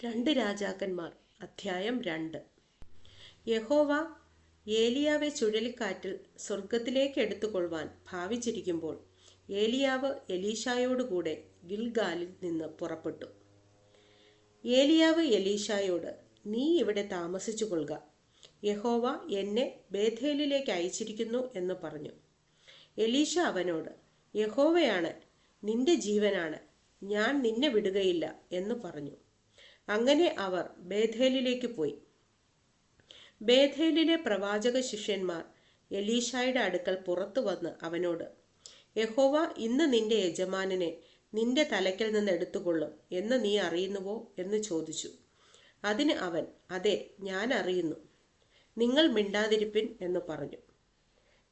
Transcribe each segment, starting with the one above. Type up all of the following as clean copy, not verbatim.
രണ്ട് രാജാക്കന്മാർ അധ്യായം 2. യഹോവ ഏലിയാവെ ചുഴലിക്കാറ്റിൽ സ്വർഗത്തിലേക്ക് എടുത്തുകൊള്ളുവാൻ ഭാവിച്ചിരിക്കുമ്പോൾ ഏലിയാവ് എലീശായോടുകൂടെ ഗിൽഗാലിൽ നിന്ന് പുറപ്പെട്ടു. ഏലിയാവ് എലീശായോട്, നീ ഇവിടെ താമസിച്ചു കൊള്ളുക, യഹോവ എന്നെ ബേഥേലിലേക്ക് അയച്ചിരിക്കുന്നു എന്ന് പറഞ്ഞു. എലീശ അവനോട്, യഹോവയാണ്, നിന്റെ ജീവനാണ്, ഞാൻ നിന്നെ വിടുകയില്ല എന്ന് പറഞ്ഞു. അങ്ങനെ അവർ ബേഥേലിലേക്ക് പോയി. ബേഥേലിലെ പ്രവാചക ശിഷ്യന്മാർ എലീശായുടെ അടുക്കൽ പുറത്തു വന്ന് അവനോട്, യഹോവ ഇന്ന് നിന്റെ യജമാനനെ നിന്റെ തലയ്ക്കൽ നിന്ന് എടുത്തുകൊള്ളും എന്ന് നീ അറിയുന്നുവോ എന്ന് ചോദിച്ചു. അതിന് അവൻ, അതെ, ഞാൻ അറിയുന്നു, നിങ്ങൾ മിണ്ടാതിരിപ്പിൻ എന്ന് പറഞ്ഞു.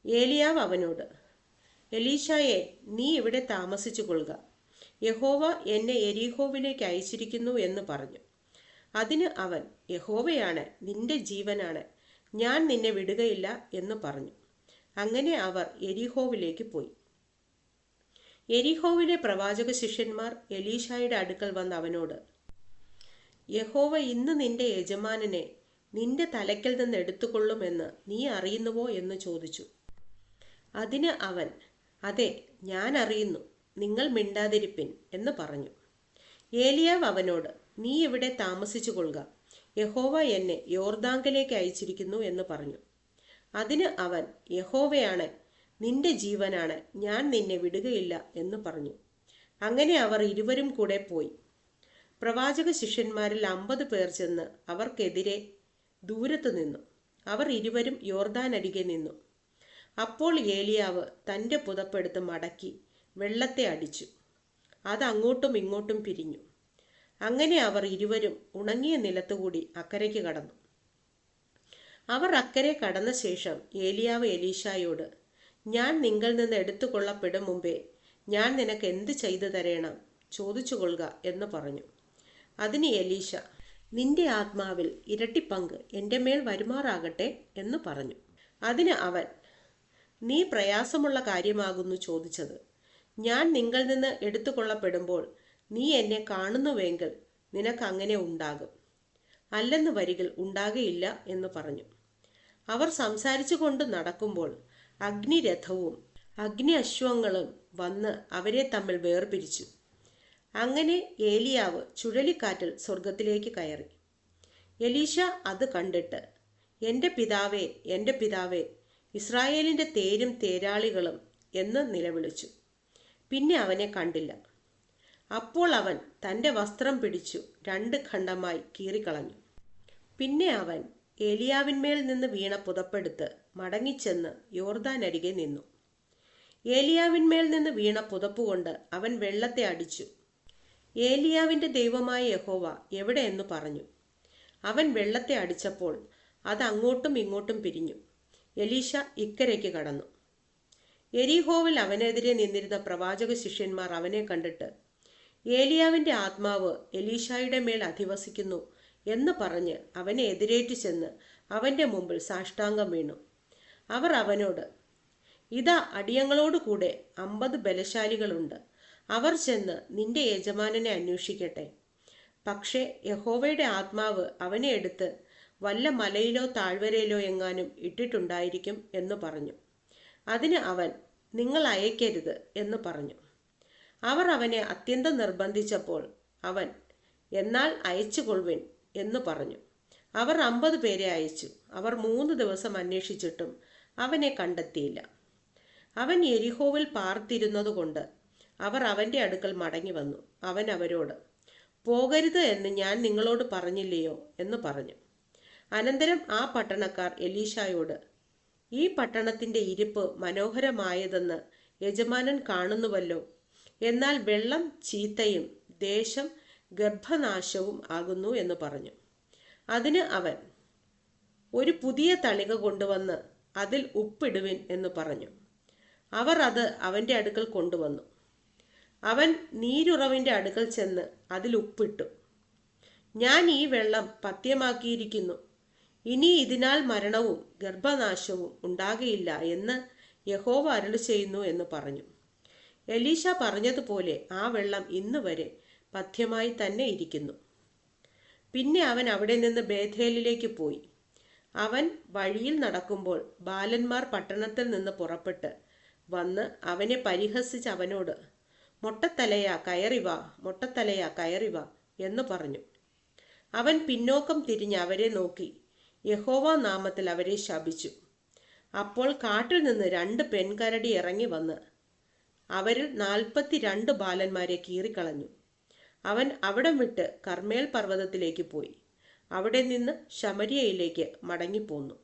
ഏലിയാവ് അവനോട്, എലീശായെ, നീ ഇവിടെ താമസിച്ചു കൊള്ളുക, യഹോവ എന്നെ യെരിഹോവിലേക്ക് അയച്ചിരിക്കുന്നു എന്ന് പറഞ്ഞു. അതിന് അവൻ, യഹോവയാണ്, നിന്റെ ജീവനാണ്, ഞാൻ നിന്നെ വിടുകയില്ല എന്ന് പറഞ്ഞു. അങ്ങനെ അവർ യെരിഹോവിലേക്ക് പോയി. യെരിഹോവിലെ പ്രവാചക ശിഷ്യന്മാർ എലീശായുടെ അടുക്കൽ വന്ന് അവനോട്, യഹോവ ഇന്ന് നിന്റെ യജമാനനെ നിന്റെ തലയ്ക്കൽ നിന്ന് എടുത്തുകൊള്ളുമെന്ന് നീ അറിയുന്നുവോ എന്ന് ചോദിച്ചു. അതിന് അവൻ, അതെ, ഞാൻ അറിയുന്നു, നിങ്ങൾ മിണ്ടാതിരിപ്പിൻ എന്ന് പറഞ്ഞു. ഏലിയാവ് അവനോട്, നീ ഇവിടെ താമസിച്ചു കൊള്ളുക, യഹോവ എന്നെ യോർദാങ്കിലേക്ക് അയച്ചിരിക്കുന്നു എന്ന് പറഞ്ഞു. അതിന് അവൻ, യഹോവയാണ്, നിന്റെ ജീവനാണ്, ഞാൻ നിന്നെ വിടുകയില്ല എന്ന് പറഞ്ഞു. അങ്ങനെ അവർ ഇരുവരും കൂടെ പോയി. പ്രവാചക ശിഷ്യന്മാരിൽ 50 പേർ ചെന്ന് അവർക്കെതിരെ ദൂരത്ത് നിന്നു. അവർ ഇരുവരും യോർദാനരികെ നിന്നു. അപ്പോൾ ഏലിയാവ് തൻ്റെ പുതപ്പെടുത്ത് മടക്കി വെള്ളത്തെ അടിച്ചു. അത് അങ്ങോട്ടും ഇങ്ങോട്ടും പിരിഞ്ഞു. അങ്ങനെ അവർ ഇരുവരും ഉണങ്ങിയ നിലത്തുകൂടി അക്കരയ്ക്ക് കടന്നു. അവർ അക്കരെ കടന്ന ശേഷം ഏലിയാവ് എലീശായോട്, ഞാൻ നിങ്ങൾ നിന്ന് എടുത്തുകൊള്ളപ്പെടും മുമ്പേ ഞാൻ നിനക്ക് എന്ത് ചെയ്തു തരേണം, ചോദിച്ചു കൊള്ളുക എന്ന് പറഞ്ഞു. അതിന് എലീശ, നിന്റെ ആത്മാവിൽ ഇരട്ടിപ്പങ്ക് എൻ്റെ മേൽ വരുമാറാകട്ടെ എന്ന് പറഞ്ഞു. അതിന് അവൻ, നീ പ്രയാസമുള്ള കാര്യമാകുന്നു ചോദിച്ചത്. ഞാൻ നിങ്ങൾ നിന്ന് എടുത്തുകൊള്ളപ്പെടുമ്പോൾ നീ എന്നെ കാണുന്നുവെങ്കിൽ നിനക്ക് അങ്ങനെ ഉണ്ടാകും, അല്ലെന്ന് വരികിൽ ഉണ്ടാകയില്ല എന്ന് പറഞ്ഞു. അവർ സംസാരിച്ചു കൊണ്ട് നടക്കുമ്പോൾ അഗ്നിരഥവും അഗ്നി അശ്വങ്ങളും വന്ന് അവരെ തമ്മിൽ വേർപിരിച്ചു. അങ്ങനെ ഏലിയാവ് ചുഴലിക്കാറ്റിൽ സ്വർഗത്തിലേക്ക് കയറി. എലീശ അത് കണ്ടിട്ട്, എൻ്റെ പിതാവേ, എൻ്റെ പിതാവേ, ഇസ്രായേലിൻ്റെ തേരും തേരാളികളും എന്ന് നിലവിളിച്ചു. പിന്നെ അവനെ കണ്ടില്ല. അപ്പോൾ അവൻ തൻ്റെ വസ്ത്രം പിടിച്ചു 2 ഖണ്ഡമായി കീറിക്കളഞ്ഞു. പിന്നെ അവൻ ഏലിയാവിന്മേൽ നിന്ന് വീണ പുതപ്പെടുത്ത് മടങ്ങിച്ചെന്ന് യോർദാനരികെ നിന്നു. ഏലിയാവിന്മേൽ നിന്ന് വീണ പുതപ്പുകൊണ്ട് അവൻ വെള്ളത്തെ അടിച്ചു. ഏലിയാവിൻ്റെ ദൈവമായ യഹോവ എവിടെ എന്ന് പറഞ്ഞു. അവൻ വെള്ളത്തെ അടിച്ചപ്പോൾ അത് അങ്ങോട്ടും ഇങ്ങോട്ടും പിരിഞ്ഞു. എലീശ ഇക്കരയ്ക്ക് കടന്നു. യെരിഹോവിൽ അവനെതിരെ നിന്നിരുന്ന പ്രവാചക ശിഷ്യന്മാർ അവനെ കണ്ടിട്ട്, ഏലിയാവിൻ്റെ ആത്മാവ് എലീശായുടെ മേൽ അധിവസിക്കുന്നു എന്ന് പറഞ്ഞ് അവനെ എതിരേറ്റു ചെന്ന് അവൻ്റെ മുമ്പിൽ സാഷ്ടാംഗം വീണു. അവർ അവനോട്, ഇതാ അടിയങ്ങളോടുകൂടെ 50 ബലശാലികളുണ്ട്, അവർ ചെന്ന് നിന്റെ യജമാനനെ അന്വേഷിക്കട്ടെ. പക്ഷേ യഹോവയുടെ ആത്മാവ് അവനെ എടുത്ത് വല്ല മലയിലോ താഴ്വരയിലോ എങ്ങാനും ഇട്ടിട്ടുണ്ടായിരിക്കും എന്ന് പറഞ്ഞു. അതിന് അവൻ, നിങ്ങൾ അയക്കരുത് എന്ന് പറഞ്ഞു. അവർ അവനെ അത്യന്തം നിർബന്ധിച്ചപ്പോൾ അവൻ, എന്നാൽ അയച്ചുകൊള്ളുവിൻ എന്ന് പറഞ്ഞു. അവർ 50 പേരെ അയച്ചു. അവർ 3 ദിവസം അന്വേഷിച്ചിട്ടും അവനെ കണ്ടെത്തിയില്ല. അവൻ യെരിഹോവിൽ പാർത്തിരുന്നതുകൊണ്ട് അവർ അവൻ്റെ അടുക്കൽ മടങ്ങി വന്നു. അവൻ അവരോട്, പോകരുത് എന്ന് ഞാൻ നിങ്ങളോട് പറഞ്ഞില്ലയോ എന്ന് പറഞ്ഞു. അനന്തരം ആ പട്ടണക്കാർ എലീശായോട്, ഈ പട്ടണത്തിൻ്റെ ഇരിപ്പ് മനോഹരമായതെന്ന് യജമാനൻ കാണുന്നുവല്ലോ, എന്നാൽ വെള്ളം ചീത്തയും ദേശം ഗർഭനാശവും ആകുന്നു എന്ന് പറഞ്ഞു. അതിന് അവൻ, ഒരു പുതിയ തളിക കൊണ്ടുവന്ന് അതിൽ ഉപ്പിടുവിൻ എന്ന് പറഞ്ഞു. അവർ അത് അവൻ്റെ അടുക്കൽ കൊണ്ടുവന്നു. അവൻ നീരുറവിൻ്റെ അടുക്കൽ ചെന്ന് അതിൽ ഉപ്പിട്ടു. ഞാൻ ഈ വെള്ളം പഥ്യമാക്കിയിരിക്കുന്നു, ഇനി ഇതിനാൽ മരണവും ഗർഭനാശവും ഉണ്ടാകയില്ല എന്ന് യഹോവ അരുളി ചെയ്യുന്നു എന്ന് പറഞ്ഞു. എലീശ പറഞ്ഞതുപോലെ ആ വെള്ളം ഇന്ന് വരെ പഥ്യമായി തന്നെ ഇരിക്കുന്നു. പിന്നെ അവൻ അവിടെ നിന്ന് ബേഥേലിലേക്ക് പോയി. അവൻ വഴിയിൽ നടക്കുമ്പോൾ ബാലന്മാർ പട്ടണത്തിൽ നിന്ന് പുറപ്പെട്ട് വന്ന് അവനെ പരിഹസിച്ച് അവനോട്, മൊട്ടത്തലയാ കയറിവാ, മൊട്ടത്തലയാ കയറിവാ എന്ന് പറഞ്ഞു. അവൻ പിന്നോക്കം തിരിഞ്ഞ് അവരെ നോക്കി യഹോവ നാമത്തിൽ അവരെ ശപിച്ചു. അപ്പോൾ കാട്ടിൽ നിന്ന് 2 പെൺകരടി ഇറങ്ങി വന്ന് അവരിൽ 42 ബാലന്മാരെ കീറിക്കളഞ്ഞു. അവൻ അവിടം വിട്ട് കർമ്മേൽ പർവ്വതത്തിലേക്ക് പോയി. അവിടെ നിന്ന് ശമര്യയിലേക്ക് മടങ്ങിപ്പോന്നു.